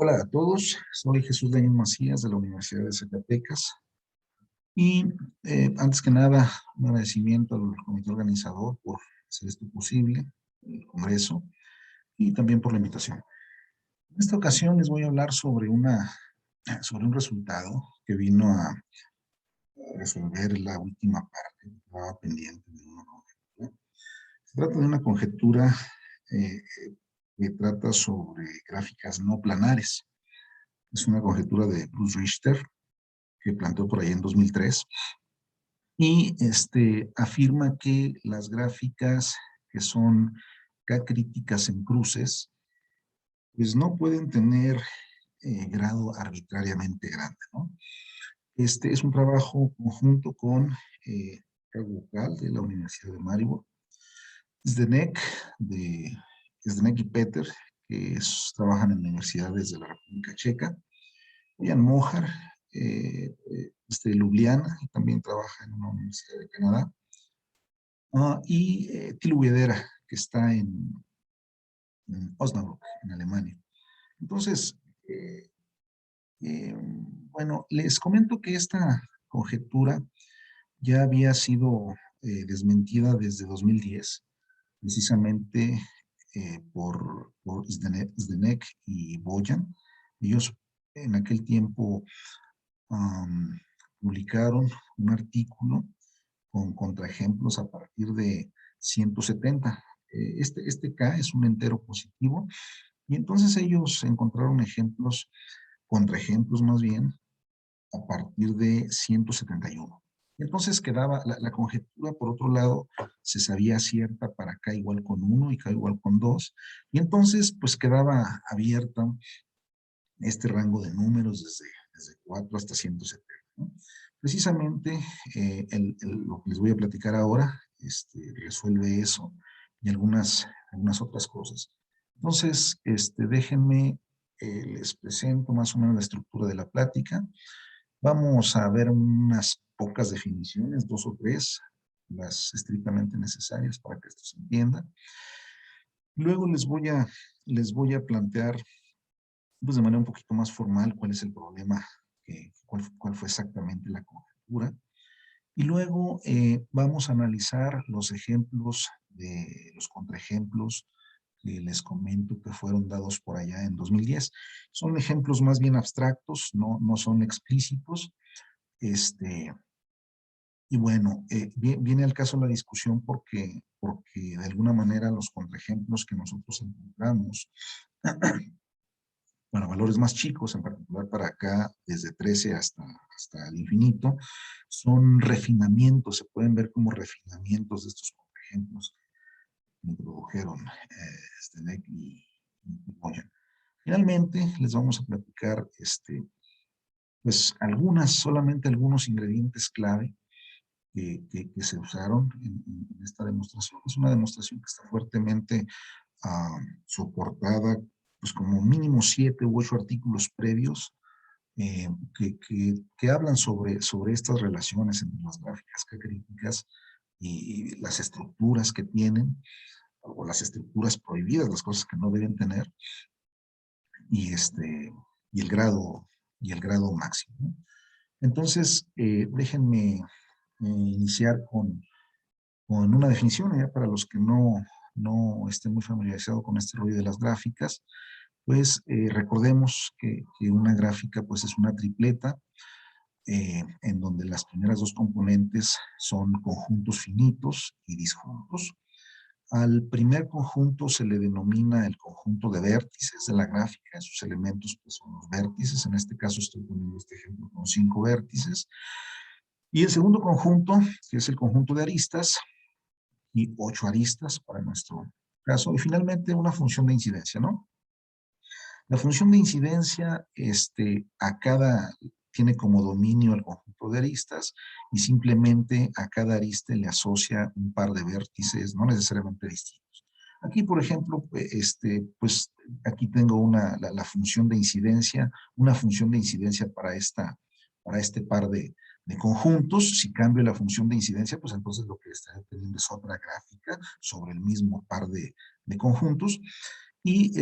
Hola a todos, soy Jesús Leñón Macías de la Universidad de Zacatecas y antes que nada un agradecimiento al comité organizador por hacer esto posible, el Congreso, y también por la invitación. En esta ocasión les voy a hablar sobre sobre un resultado que vino a resolver la última parte que estaba pendiente de una conjetura. Se trata de una conjetura eh, que trata sobre gráficas no planares. Es una conjetura de Bruce Richter que planteó por ahí en 2003 y afirma que las gráficas que son K-críticas en cruces, pues no pueden tener grado arbitrariamente grande, ¿no? Este es un trabajo conjunto con Carl Vocal de la Universidad de Maribor, Zdenek, de, Zdenek y Peter, que trabajan en universidades de la República Checa, Jan Mojar, Ljubljana, y también trabaja en una universidad de Canadá, y Thilo Vedera, que está en Osnabrück, en Alemania. Entonces, eh, bueno, les comento que esta conjetura ya había sido desmentida desde 2010, precisamente por Zdenek y Boyan. Ellos en aquel tiempo um, publicaron un artículo con contraejemplos a partir de 170. Este K es un entero positivo y entonces ellos encontraron ejemplos, contraejemplos más bien, a partir de 171. Y entonces quedaba la conjetura, por otro lado, se sabía cierta para K igual con 1 y K igual con 2, y entonces pues quedaba abierta este rango de números desde 4 hasta 170, ¿no? Precisamente lo que les voy a platicar ahora resuelve eso y algunas otras cosas. Entonces, déjenme, les presento más o menos la estructura de la plática. Vamos a ver unas pocas definiciones, dos o tres, las estrictamente necesarias para que esto se entienda. Luego les voy a plantear pues de manera un poquito más formal cuál es el problema, cuál fue exactamente la conjetura. Y luego vamos a analizar los ejemplos de los contraejemplos que les comento que fueron dados por allá en 2010. Son ejemplos más bien abstractos, no son explícitos. Y bueno, viene al caso la discusión porque de alguna manera los contraejemplos que nosotros encontramos bueno, valores más chicos, en particular para acá, desde 13 hasta el infinito, son refinamientos, se pueden ver como refinamientos de estos ejemplos que introdujeron Zdenek y Boyan. Finalmente, les vamos a platicar pues solamente algunos ingredientes clave que se usaron en esta demostración. Es una demostración que está fuertemente soportada, pues como mínimo 7 u 8 artículos previos que hablan sobre estas relaciones entre las gráficas críticas y las estructuras que tienen, o las estructuras prohibidas, las cosas que no deben tener, y, y, el, grado, y el grado máximo, ¿no? Entonces, déjenme iniciar con una definición, para los que no estén muy familiarizados con este rollo de las gráficas. Pues recordemos que una gráfica pues es una tripleta en donde las primeras dos componentes son conjuntos finitos y disjuntos. Al primer conjunto se le denomina el conjunto de vértices de la gráfica. Sus elementos pues, son los vértices. En este caso estoy poniendo este ejemplo con 5 vértices. Y el segundo conjunto, que es el conjunto de aristas, y 8 aristas para nuestro caso. Y finalmente una función de incidencia, ¿no? La función de incidencia tiene como dominio el conjunto de aristas y simplemente a cada arista le asocia un par de vértices, no necesariamente distintos. Aquí, por ejemplo, pues aquí tengo la función de incidencia, una función de incidencia para este par de conjuntos. Si cambio la función de incidencia, pues entonces lo que estaré teniendo es otra gráfica sobre el mismo par de conjuntos. Y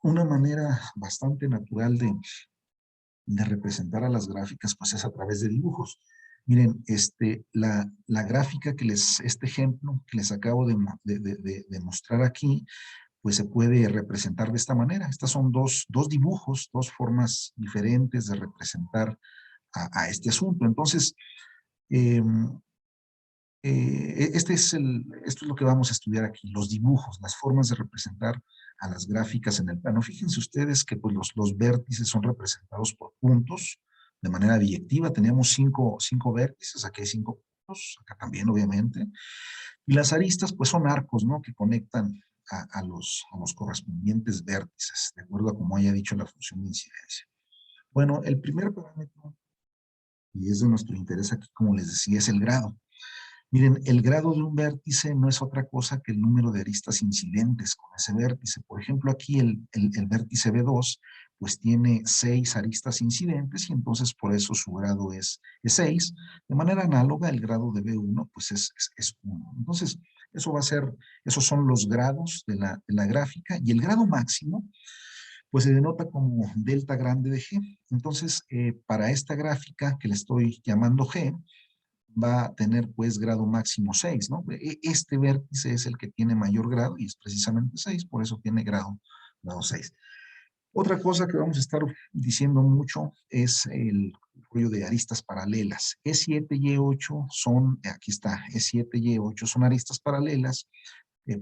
Una manera bastante natural de representar a las gráficas, pues es a través de dibujos. Miren, la gráfica este ejemplo que les acabo de mostrar aquí, pues se puede representar de esta manera. Estas son dos dibujos, dos formas diferentes de representar a este asunto. Entonces, eh, esto es lo que vamos a estudiar aquí, los dibujos, las formas de representar a las gráficas en el plano. Fíjense ustedes que pues, los vértices son representados por puntos de manera biyectiva. Teníamos cinco vértices, aquí hay 5 puntos, acá también obviamente. Y las aristas pues son arcos, ¿no? Que conectan a los correspondientes vértices, de acuerdo a como haya dicho la función de incidencia. Bueno, el primer parámetro, y es de nuestro interés aquí, como les decía, es el grado. Miren, el grado de un vértice no es otra cosa que el número de aristas incidentes con ese vértice. Por ejemplo, aquí el vértice B2, pues tiene 6 aristas incidentes y entonces por eso su grado es 6. De manera análoga, el grado de B1, pues es 1. Entonces, esos son los grados de la gráfica y el grado máximo, pues se denota como delta grande de G. Entonces, para esta gráfica que le estoy llamando G, va a tener pues grado máximo 6, ¿no? Este vértice es el que tiene mayor grado y es precisamente 6, por eso tiene grado 6. Otra cosa que vamos a estar diciendo mucho es el rollo de aristas paralelas. E7 y E8 son, aquí está, E7 y E8 son aristas paralelas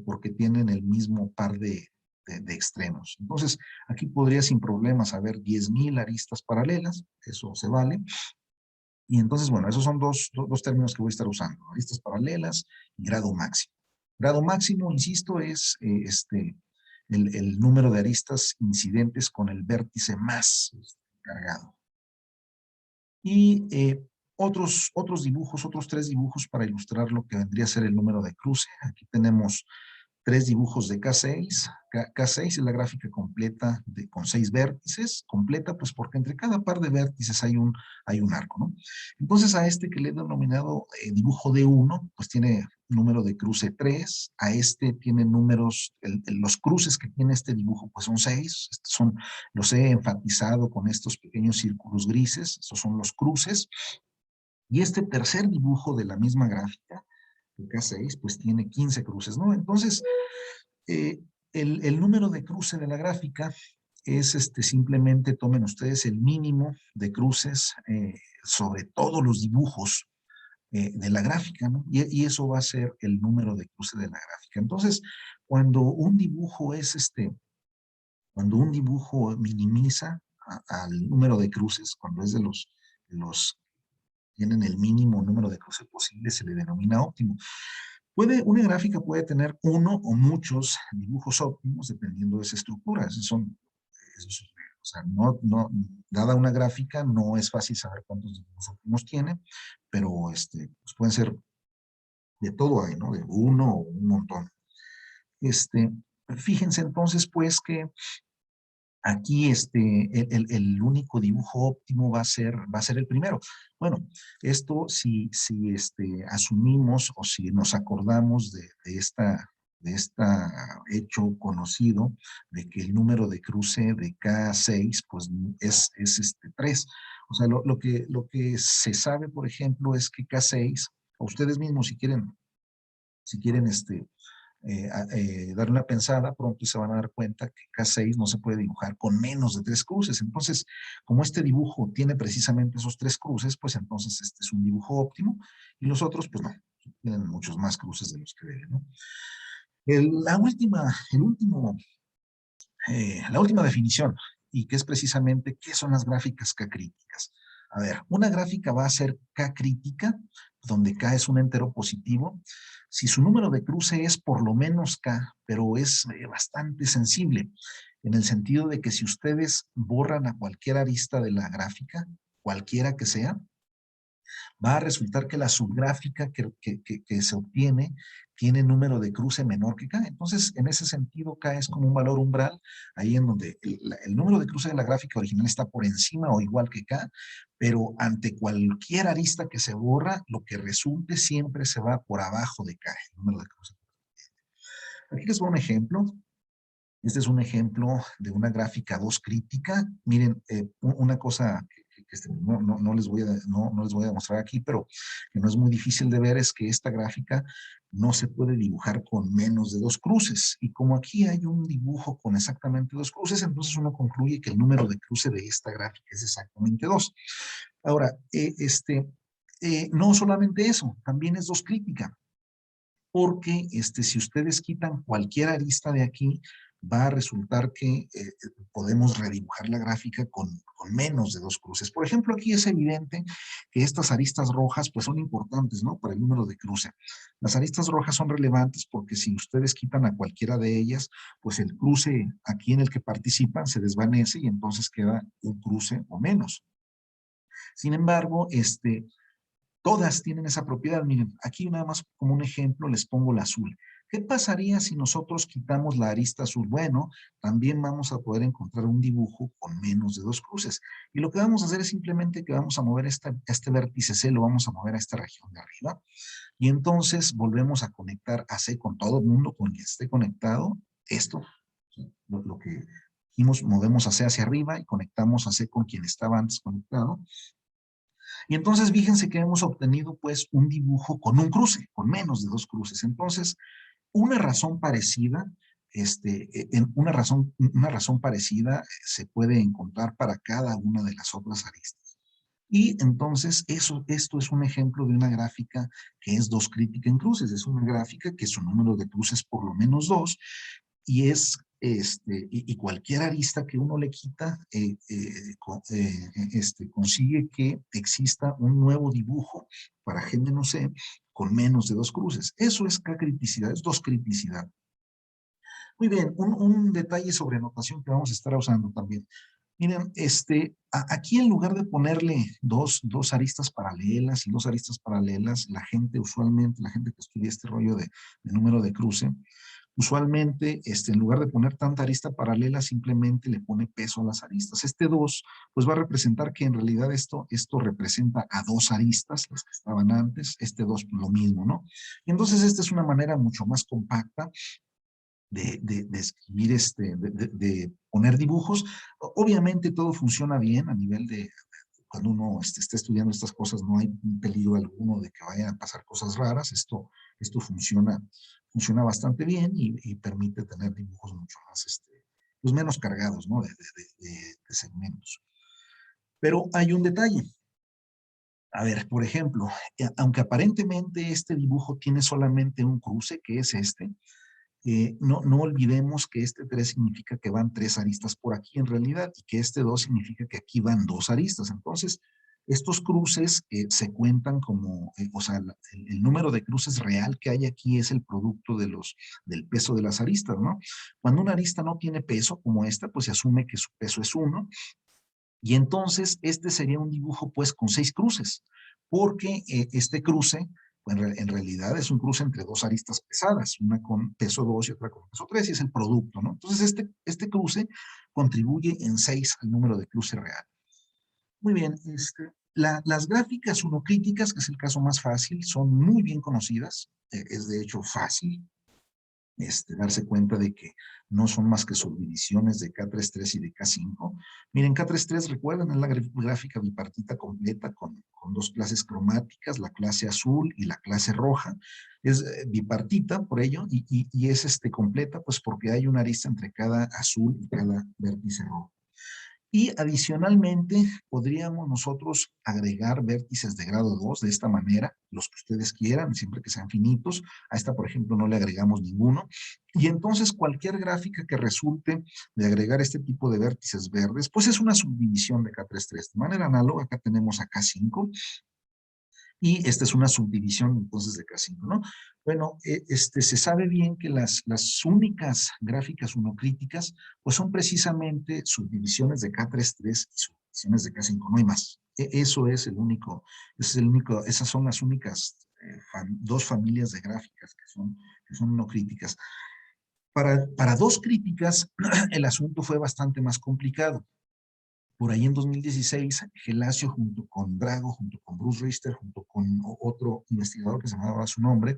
porque tienen el mismo par de extremos. Entonces, aquí podría sin problemas haber 10,000 aristas paralelas, eso se vale. Y entonces, bueno, esos son dos términos que voy a estar usando, aristas paralelas y grado máximo. Grado máximo, insisto, es el número de aristas incidentes con el vértice más cargado. Y otros dibujos, otros 3 dibujos para ilustrar lo que vendría a ser el número de cruce. Aquí tenemos 3 dibujos de K6. K6 es la gráfica completa con 6 vértices, completa pues porque entre cada par de vértices hay un arco, ¿no? Entonces a este que le he denominado dibujo D1, pues tiene número de cruce 3, a este tiene números, los cruces que tiene este dibujo pues son 6, los he enfatizado con estos pequeños círculos grises, estos son los cruces, y este tercer dibujo de la misma gráfica, el K6, pues tiene 15 cruces, ¿no? Entonces, eh, el número de cruce de la gráfica es simplemente tomen ustedes el mínimo de cruces sobre todos los dibujos de la gráfica, ¿no? Y eso va a ser el número de cruce de la gráfica. Entonces, cuando un dibujo cuando un dibujo minimiza al número de cruces, cuando es de los tienen el mínimo número de cruces posible, se le denomina óptimo. Una gráfica puede tener uno o muchos dibujos óptimos dependiendo de esa estructura. O sea, dada una gráfica, no es fácil saber cuántos dibujos óptimos tiene, pero pues pueden ser de todo ahí, ¿no? De uno o un montón. Fíjense entonces, pues, que aquí el único dibujo óptimo va a ser el primero. Bueno, esto si asumimos o si nos acordamos de esta hecho conocido de que el número de cruce de K6 pues es 3. O sea, lo que se sabe, por ejemplo, es que K6, a ustedes mismos si quieren dar una pensada, pronto se van a dar cuenta que K6 no se puede dibujar con menos de 3 cruces. Entonces, como este dibujo tiene precisamente esos 3 cruces, pues entonces este es un dibujo óptimo y los otros, pues no, tienen muchos más cruces de los que deben, ¿no? La última definición, y que es precisamente qué son las gráficas K-críticas. A ver, una gráfica va a ser K-crítica, donde K es un entero positivo, si su número de cruce es por lo menos K, pero es bastante sensible, en el sentido de que si ustedes borran a cualquier arista de la gráfica, cualquiera que sea, va a resultar que la subgráfica que se obtiene tiene número de cruce menor que K. Entonces, en ese sentido, K es como un valor umbral, ahí en donde el número de cruce de la gráfica original está por encima o igual que K, pero ante cualquier arista que se borra, lo que resulte siempre se va por abajo de K, el número de cruce. Aquí les voy a un ejemplo. Este es un ejemplo de una gráfica 2 crítica. Miren, una cosa que no les voy no les voy a mostrar aquí, pero que no es muy difícil de ver, es que esta gráfica no se puede dibujar con menos de 2 cruces. Y como aquí hay un dibujo con exactamente 2 cruces, entonces uno concluye que el número de cruce de esta gráfica es exactamente 2. Ahora, no solamente eso, también es 2 crítica, porque si ustedes quitan cualquier arista de aquí, va a resultar que podemos redibujar la gráfica con menos de 2 cruces. Por ejemplo, aquí es evidente que estas aristas rojas pues son importantes, ¿no? Para el número de cruce. Las aristas rojas son relevantes porque si ustedes quitan a cualquiera de ellas, pues el cruce aquí en el que participan se desvanece y entonces queda un cruce o menos. Sin embargo, todas tienen esa propiedad. Miren, aquí nada más como un ejemplo les pongo la azul. ¿Qué pasaría si nosotros quitamos la arista azul? Bueno, también vamos a poder encontrar un dibujo con menos de 2 cruces. Y lo que vamos a hacer es simplemente que vamos a mover este vértice C, lo vamos a mover a esta región de arriba. Y entonces volvemos a conectar a C con todo el mundo con quien esté conectado. Esto, lo que dijimos, movemos a C hacia arriba y conectamos a C con quien estaba antes conectado. Y entonces fíjense que hemos obtenido pues un dibujo con un cruce, con menos de 2 cruces. Entonces, una razón parecida, una razón parecida se puede encontrar para cada una de las otras aristas. Y entonces esto es un ejemplo de una gráfica que es 2 crítica en cruces. Es una gráfica que su número de cruces por lo menos 2 y es y cualquier arista que uno le quita consigue que exista un nuevo dibujo para G menos C con menos de 2 cruces. Eso es K-criticidad, es 2 criticidad. Muy bien, un detalle sobre notación que vamos a estar usando también. Miren, aquí en lugar de ponerle dos aristas paralelas y 2 aristas paralelas, la gente usualmente, la gente que estudia este rollo de número de cruce, usualmente, en lugar de poner tanta arista paralela, simplemente le pone peso a las aristas. Este 2, pues va a representar que en realidad esto representa a 2 aristas, las que estaban antes, este 2 lo mismo, ¿no? Y entonces esta es una manera mucho más compacta de escribir, de poner dibujos. Obviamente todo funciona bien a nivel de, cuando uno está estudiando estas cosas, no hay peligro alguno de que vayan a pasar cosas raras. Esto funciona bastante bien y permite tener dibujos mucho más, pues menos cargados, ¿no? De segmentos. Pero hay un detalle. A ver, por ejemplo, aunque aparentemente este dibujo tiene solamente un cruce, que es no olvidemos que este 3 significa que van 3 aristas por aquí en realidad y que este 2 significa que aquí van 2 aristas. Entonces, estos cruces se cuentan como, o sea, el número de cruces real que hay aquí es el producto del peso de las aristas, ¿no? Cuando una arista no tiene peso como esta, pues se asume que su peso es 1 y entonces este sería un dibujo pues con 6 cruces, porque este cruce pues, en realidad es un cruce entre 2 aristas pesadas, una con peso 2 y otra con peso 3, y es el producto, ¿no? Entonces este cruce contribuye en 6 al número de cruce real. Muy bien, las gráficas unocríticas, que es el caso más fácil, son muy bien conocidas, es de hecho fácil darse cuenta de que no son más que subdivisiones de K33 y de K5. Miren, K33, recuerden, es la gráfica bipartita completa con 2 clases cromáticas, la clase azul y la clase roja. Es bipartita por ello y es completa pues porque hay una arista entre cada azul y cada vértice rojo. Y adicionalmente podríamos nosotros agregar vértices de grado 2 de esta manera, los que ustedes quieran, siempre que sean finitos. A esta, por ejemplo, no le agregamos ninguno. Y entonces cualquier gráfica que resulte de agregar este tipo de vértices verdes, pues es una subdivisión de K33. De manera análoga, acá tenemos a K5 y esta es una subdivisión entonces de K5, ¿no? Bueno, se sabe bien que las únicas gráficas unocríticas pues son precisamente subdivisiones de K33 y subdivisiones de K5, no hay más. Eso es el único, esas son las únicas 2 familias de gráficas que son unocríticas. Para 2 críticas el asunto fue bastante más complicado. Por ahí en 2016, Gelasio junto con Drago, junto con Bruce Richter, junto con otro investigador que se me daba su nombre,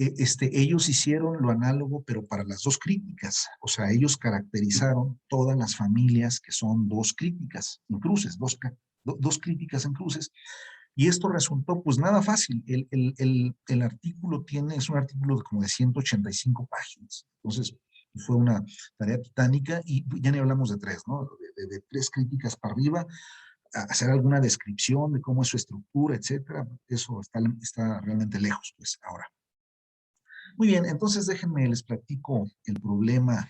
Ellos hicieron lo análogo, pero para las dos críticas. O sea, ellos caracterizaron todas las familias que son dos críticas en cruces, dos críticas en cruces. Y esto resultó, pues nada fácil. El artículo es un artículo de como de 185 páginas. Entonces, fue una tarea titánica y ya ni hablamos de tres, ¿no? De tres críticas para arriba, hacer alguna descripción de cómo es su estructura, etcétera. Eso está realmente lejos, pues, ahora. Muy bien, entonces déjenme, les platico el problema,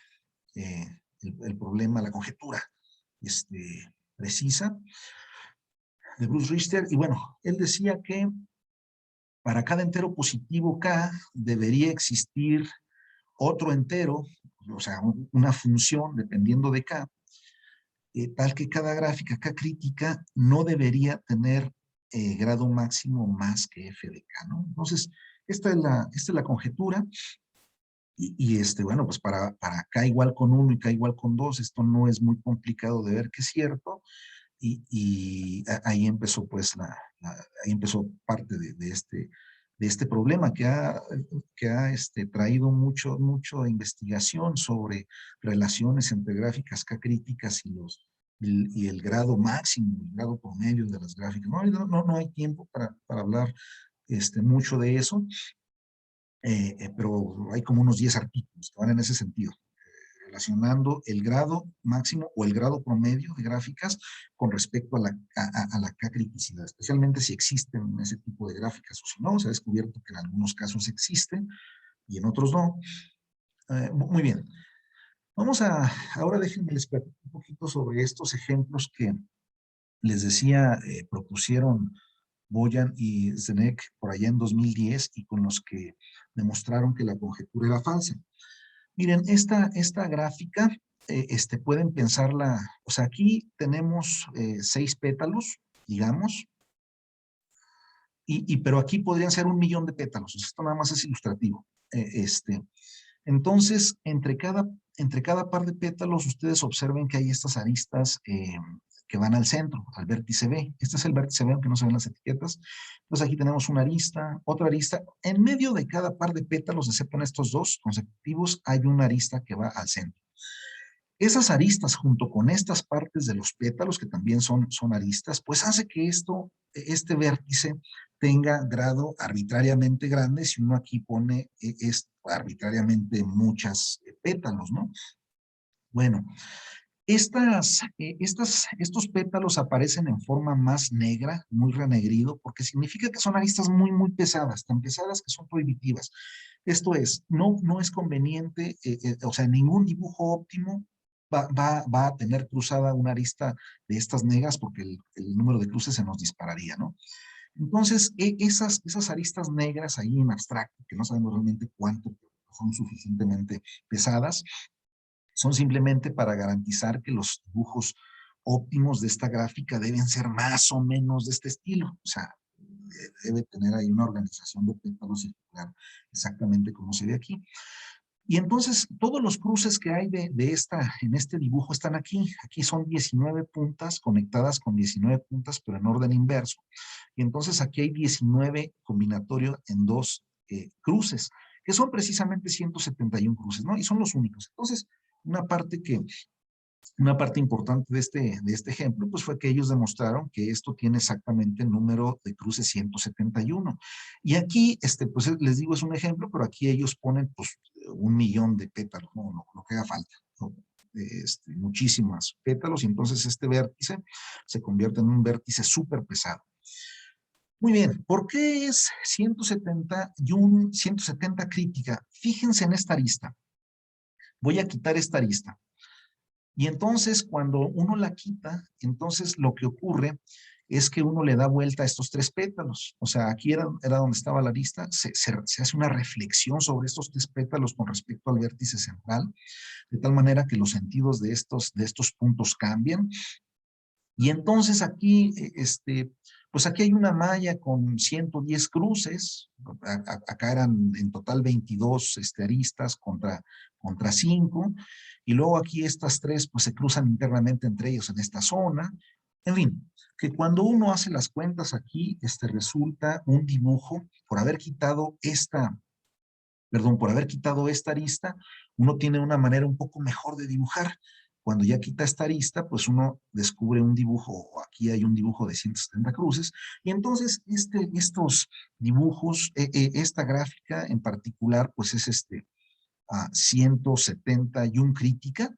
eh, el problema, la conjetura precisa de Bruce Richter. Y bueno, él decía que para cada entero positivo K debería existir otro entero, o sea, una función dependiendo de K, tal que cada gráfica K crítica no debería tener grado máximo más que f de K, ¿no? Entonces, esta es la conjetura. Bueno, pues para K igual con 1 y K igual con 2, esto no es muy complicado de ver que es cierto. Ahí empezó pues ahí empezó parte de este problema que ha traído mucho investigación sobre relaciones entre gráficas K críticas y el grado máximo, el grado promedio de las gráficas. No hay tiempo para hablar mucho de eso, pero hay como unos 10 artículos que van en ese sentido, relacionando el grado máximo o el grado promedio de gráficas con respecto a la K-criticidad, especialmente si existen ese tipo de gráficas o si no. Se ha descubierto que en algunos casos existen y en otros no. Muy bien. Ahora déjenme les platico un poquito sobre estos ejemplos que les decía, propusieron Boyan y Zdenek por allá en 2010 y con los que demostraron que la conjetura era falsa. Miren, esta gráfica, pueden pensarla, o sea, aquí tenemos 6 pétalos, digamos, pero aquí podrían ser 1.000.000 de pétalos. Esto nada más es ilustrativo. Entonces, entre cada par de pétalos, ustedes observen que hay estas aristas que van al centro, al vértice B. Este es el vértice B, aunque no se ven las etiquetas. Entonces aquí tenemos una arista, otra arista. En medio de cada par de pétalos, excepto en estos dos consecutivos, hay una arista que va al centro. Esas aristas, junto con estas partes de los pétalos, que también son aristas, pues hace que este vértice tenga grado arbitrariamente grande si uno aquí pone arbitrariamente muchas pétalos, ¿no? Bueno, estos pétalos aparecen en forma más negra, muy renegrido, porque significa que son aristas muy, muy pesadas, tan pesadas que son prohibitivas. Esto es, no es conveniente, o sea, ningún dibujo óptimo va a tener cruzada una arista de estas negras porque el número de cruces se nos dispararía, ¿no? Entonces, esas aristas negras ahí en abstracto, que no sabemos realmente cuánto, pero son suficientemente pesadas, son simplemente para garantizar que los dibujos óptimos de esta gráfica deben ser más o menos de este estilo. O sea, debe tener ahí una organización de pétalos circular exactamente como se ve aquí. Y entonces todos los cruces que hay en este dibujo están aquí. Aquí son 19 puntas conectadas con 19 puntas, pero en orden inverso. Y entonces aquí hay 19 combinatorios en dos cruces, que son precisamente 171 cruces, ¿no? Y son los únicos. Entonces, una parte importante de este ejemplo, pues fue que ellos demostraron que esto tiene exactamente el número de cruces 171. Y aquí, pues les digo, es un ejemplo, pero aquí ellos ponen, pues, 1.000.000 de pétalos, ¿no? Lo que haga falta, ¿no? Muchísimas pétalos, y entonces este vértice se convierte en un vértice súper pesado. Muy bien, ¿por qué es 170 y un 170 crítica? Fíjense en esta arista. Voy a quitar esta arista. Y entonces, cuando uno la quita, entonces lo que ocurre es que uno le da vuelta a estos 3 pétalos. O sea, aquí era donde estaba la arista, se hace una reflexión sobre estos 3 pétalos con respecto al vértice central, de tal manera que los sentidos de estos puntos cambian. Y entonces aquí, pues aquí hay una malla con 110 cruces, acá eran en total 22 aristas contra 5, y luego aquí estas 3 pues se cruzan internamente entre ellos en esta zona. En fin, que cuando uno hace las cuentas aquí, resulta un dibujo, por haber quitado perdón, por haber quitado esta arista, uno tiene una manera un poco mejor de dibujar. Cuando ya quita esta arista, pues uno descubre un dibujo, o aquí hay un dibujo de 170 cruces, y entonces estos dibujos, esta gráfica en particular, pues es a 171 crítica,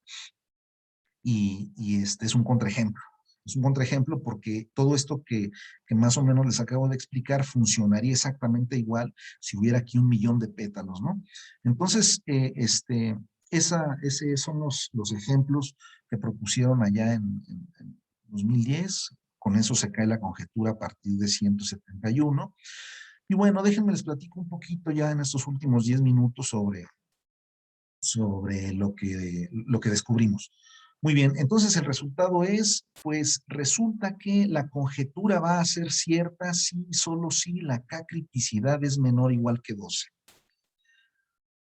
y este es un contraejemplo. Es un contraejemplo porque todo esto que más o menos les acabo de explicar funcionaría exactamente igual si hubiera aquí 1.000.000 de pétalos, ¿no? Entonces, ese son los ejemplos que propusieron allá en 2010. Con eso se cae la conjetura a partir de 171. Y bueno, déjenme les platico un poquito ya en estos últimos 10 minutos sobre lo que descubrimos. Muy bien, entonces el resultado es, pues resulta que la conjetura va a ser cierta si, solo si la K criticidad es menor o igual que 12.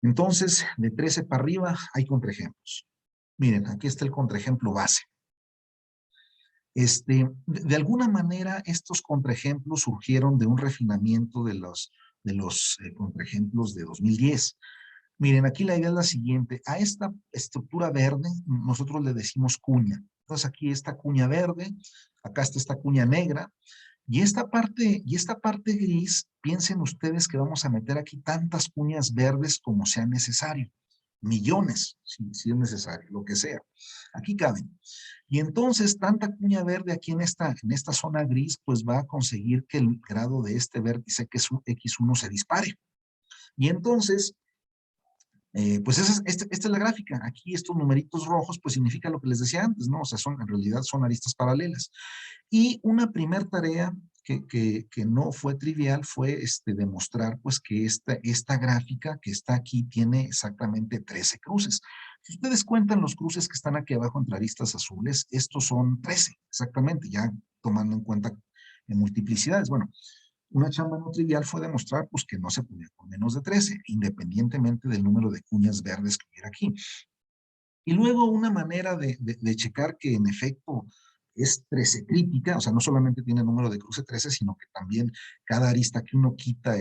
Entonces, de 13 para arriba hay contraejemplos. Miren, aquí está el contraejemplo base. De alguna manera, estos contraejemplos surgieron de un refinamiento de los contraejemplos de 2010. Miren, aquí la idea es la siguiente. A esta estructura verde nosotros le decimos cuña. Entonces aquí esta cuña verde, acá está esta cuña negra, y esta parte gris, piensen ustedes que vamos a meter aquí tantas cuñas verdes como sea necesario. Millones, si es necesario, lo que sea. Aquí caben. Y entonces, tanta cuña verde aquí en esta zona gris, pues va a conseguir que el grado de este vértice, que es un X1, se dispare. Y entonces, pues esta es la gráfica. Aquí estos numeritos rojos, pues significa lo que les decía antes, ¿no? O sea, en realidad son aristas paralelas. Y una primer tarea que no fue trivial fue demostrar, pues, que esta gráfica que está aquí tiene exactamente 13 cruces. Si ustedes cuentan los cruces que están aquí abajo entre aristas azules, estos son 13, exactamente, ya tomando en cuenta en multiplicidades. Bueno, una chamba no trivial fue demostrar pues, que no se podía con menos de 13, independientemente del número de cuñas verdes que hubiera aquí. Y luego una manera de checar que en efecto es 13 crítica, o sea, no solamente tiene número de cruce 13, sino que también cada arista que uno quita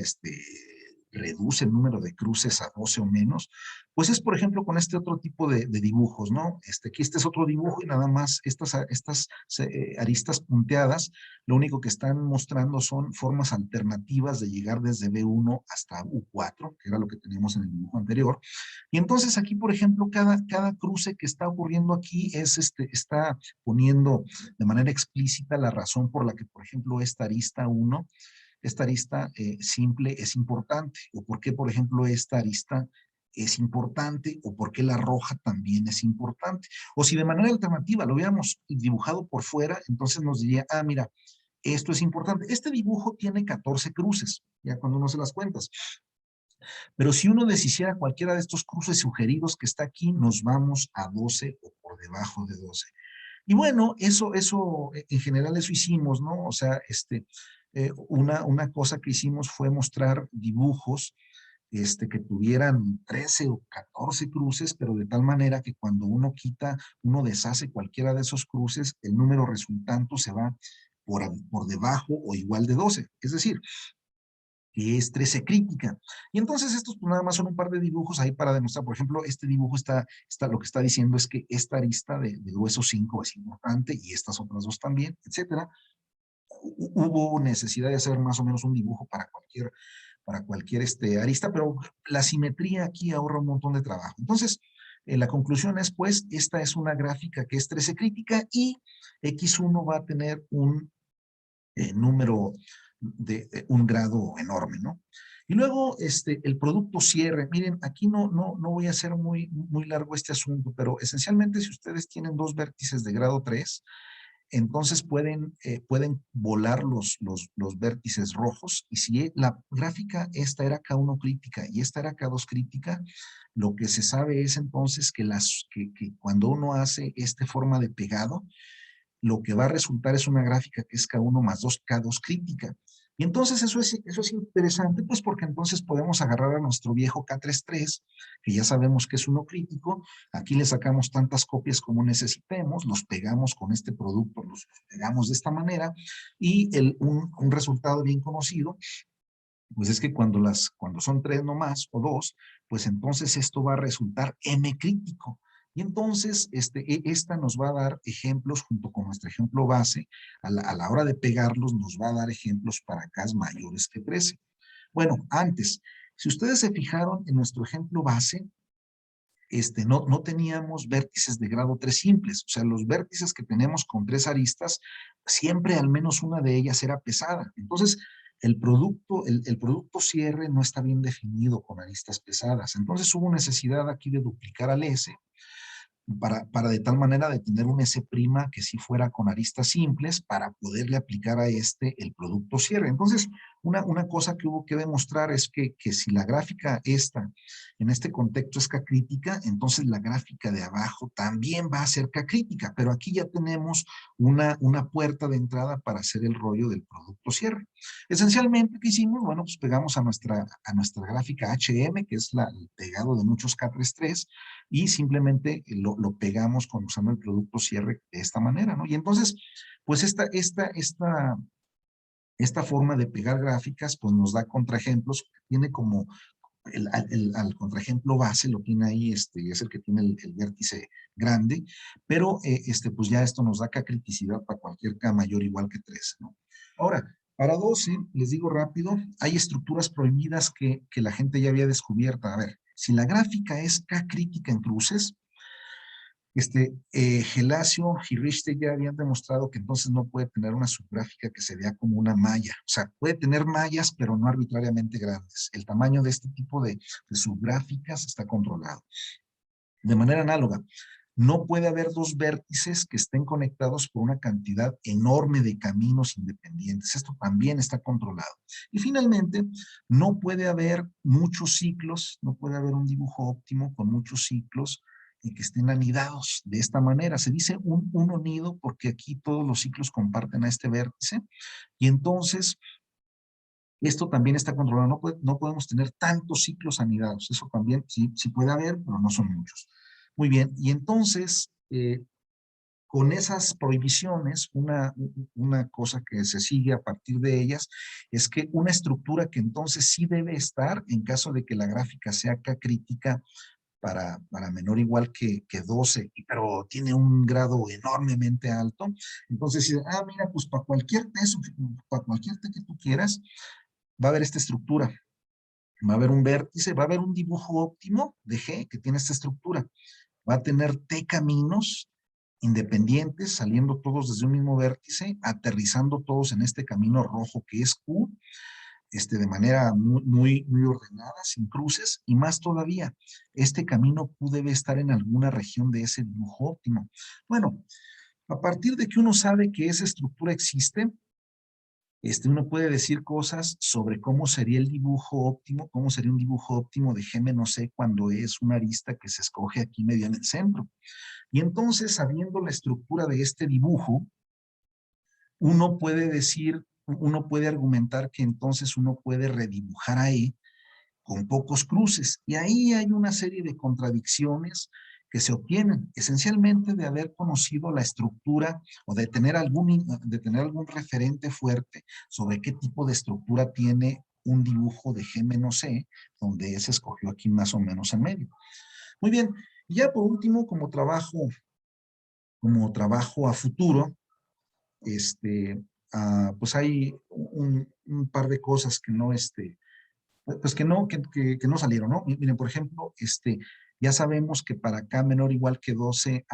reduce el número de cruces a 12 o menos, pues es, por ejemplo, con este otro tipo de dibujos, ¿no? Aquí este es otro dibujo y nada más estas aristas punteadas, lo único que están mostrando son formas alternativas de llegar desde B1 hasta U4, que era lo que teníamos en el dibujo anterior. Y entonces aquí, por ejemplo, cada cruce que está ocurriendo aquí está poniendo de manera explícita la razón por la que, por ejemplo, esta arista simple es importante, o por qué, por ejemplo, esta arista es importante, o por qué la roja también es importante. O si de manera alternativa lo hubiéramos dibujado por fuera, entonces nos diría, ah, mira, esto es importante. Este dibujo tiene 14 cruces, ya cuando uno se las cuentas. Pero si uno deshiciera cualquiera de estos cruces sugeridos que está aquí, nos vamos a 12 o por debajo de 12. Y bueno, eso en general eso hicimos, ¿no? O sea, una cosa que hicimos fue mostrar dibujos que tuvieran 13 o 14 cruces, pero de tal manera que cuando uno deshace cualquiera de esos cruces, el número resultante se va por debajo o igual de 12. Es decir, que es 13 crítica. Y entonces estos pues, nada más son un par de dibujos ahí para demostrar, por ejemplo, este dibujo lo que está diciendo es que esta arista de grueso 5 es importante y estas otras dos también, etcétera. Hubo necesidad de hacer más o menos un dibujo para cualquier arista, pero la simetría aquí ahorra un montón de trabajo. Entonces, la conclusión es, pues, esta es una gráfica que es 13 crítica y X1 va a tener un número de un grado enorme, ¿no? Y luego, el producto cierre. Miren, aquí no voy a hacer muy largo este asunto, pero esencialmente si ustedes tienen dos vértices de grado 3, entonces pueden volar los vértices rojos, y si la gráfica esta era K1 crítica y esta era K2 crítica, lo que se sabe es entonces que cuando uno hace esta forma de pegado, lo que va a resultar es una gráfica que es K1 más 2, K2 crítica. Y entonces eso es interesante, pues porque entonces podemos agarrar a nuestro viejo K33, que ya sabemos que es uno crítico, aquí le sacamos tantas copias como necesitemos, los pegamos con este producto, los pegamos de esta manera, y un resultado bien conocido Pues es que cuando son 3 nomás o 2, pues entonces esto va a resultar M crítico. Y entonces esta nos va a dar ejemplos junto con nuestro ejemplo base. A la hora de pegarlos nos va a dar ejemplos para K mayores que 13. Bueno, antes, si ustedes se fijaron en nuestro ejemplo base, no teníamos vértices de grado 3 simples. O sea, los vértices que tenemos con 3 aristas, siempre al menos una de ellas era pesada. Entonces, el producto cierre no está bien definido con aristas pesadas. Entonces, hubo necesidad aquí de duplicar al S para de tal manera de tener un S' que sí fuera con aristas simples para poderle aplicar a el producto cierre. Entonces, una cosa que hubo que demostrar es que si la gráfica en este contexto es K crítica, entonces la gráfica de abajo también va a ser K crítica, pero aquí ya tenemos una puerta de entrada para hacer el rollo del producto cierre. Esencialmente, ¿qué hicimos? Bueno, pues pegamos a nuestra gráfica HM, que es el pegado de muchos K33, y simplemente lo pegamos usando el producto cierre de esta manera, ¿no? Y entonces, pues esta forma de pegar gráficas, pues nos da contraejemplos, tiene como al contraejemplo base, lo tiene ahí, es el que tiene el vértice grande, pero pues ya esto nos da K criticidad para cualquier K mayor o igual que 13, ¿no? Ahora, para 12, les digo rápido, hay estructuras prohibidas que la gente ya había descubierto. A ver, si la gráfica es K crítica en cruces, Gelasio y Richter ya habían demostrado que entonces no puede tener una subgráfica que se vea como una malla. O sea, puede tener mallas, pero no arbitrariamente grandes. El tamaño de este tipo de subgráficas está controlado. De manera análoga, no puede haber dos vértices que estén conectados por una cantidad enorme de caminos independientes. Esto también está controlado. Y finalmente, no puede haber muchos ciclos, no puede haber un dibujo óptimo con muchos ciclos y que estén anidados de esta manera. Se dice un unido porque aquí todos los ciclos comparten a este vértice y entonces esto también está controlado. No podemos tener tantos ciclos anidados. Eso también sí puede haber, pero no son muchos. Muy bien, y entonces, con esas prohibiciones, una cosa que se sigue a partir de ellas es que una estructura que entonces sí debe estar en caso de que la gráfica sea K crítica para menor o igual que 12, pero tiene un grado enormemente alto. Entonces, mira, pues para cualquier T que tú quieras, va a haber esta estructura. Va a haber un vértice, va a haber un dibujo óptimo de G que tiene esta estructura. Va a tener T caminos independientes, saliendo todos desde un mismo vértice, aterrizando todos en este camino rojo que es Q, de manera muy ordenada, sin cruces, y más todavía, este camino Q debe estar en alguna región de ese dibujo óptimo. Bueno, a partir de que uno sabe que esa estructura existe, uno puede decir cosas sobre cómo sería el dibujo óptimo, cómo sería un dibujo óptimo de G-C cuando es una arista que se escoge aquí medio en el centro. Y entonces, sabiendo la estructura de este dibujo, uno puede argumentar que entonces uno puede redibujar ahí con pocos cruces. Y ahí hay una serie de contradicciones que se obtienen esencialmente de haber conocido la estructura o de tener algún referente fuerte sobre qué tipo de estructura tiene un dibujo de G-C, donde se escogió aquí más o menos en medio. Muy bien, y ya por último, como trabajo a futuro, pues hay un par de cosas que no, pues que no salieron, ¿no? Miren, por ejemplo, ya sabemos que para K menor o igual que 12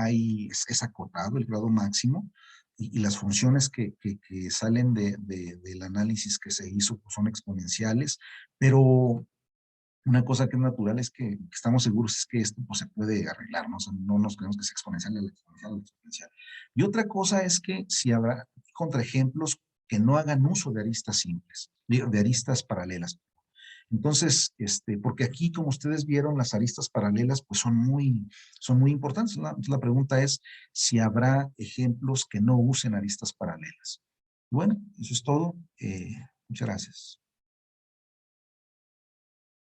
es acotado el grado máximo y las funciones que salen del análisis que se hizo pues son exponenciales, pero una cosa que es natural es que estamos seguros es que esto pues, se puede arreglar, ¿no? O sea, no nos creemos que sea exponencial, la exponencial, la exponencial. Y otra cosa es que si habrá contraejemplos que no hagan uso de aristas simples, de aristas paralelas. Entonces, porque aquí, como ustedes vieron, las aristas paralelas pues son muy importantes. La pregunta es si habrá ejemplos que no usen aristas paralelas. Bueno, eso es todo. Muchas gracias.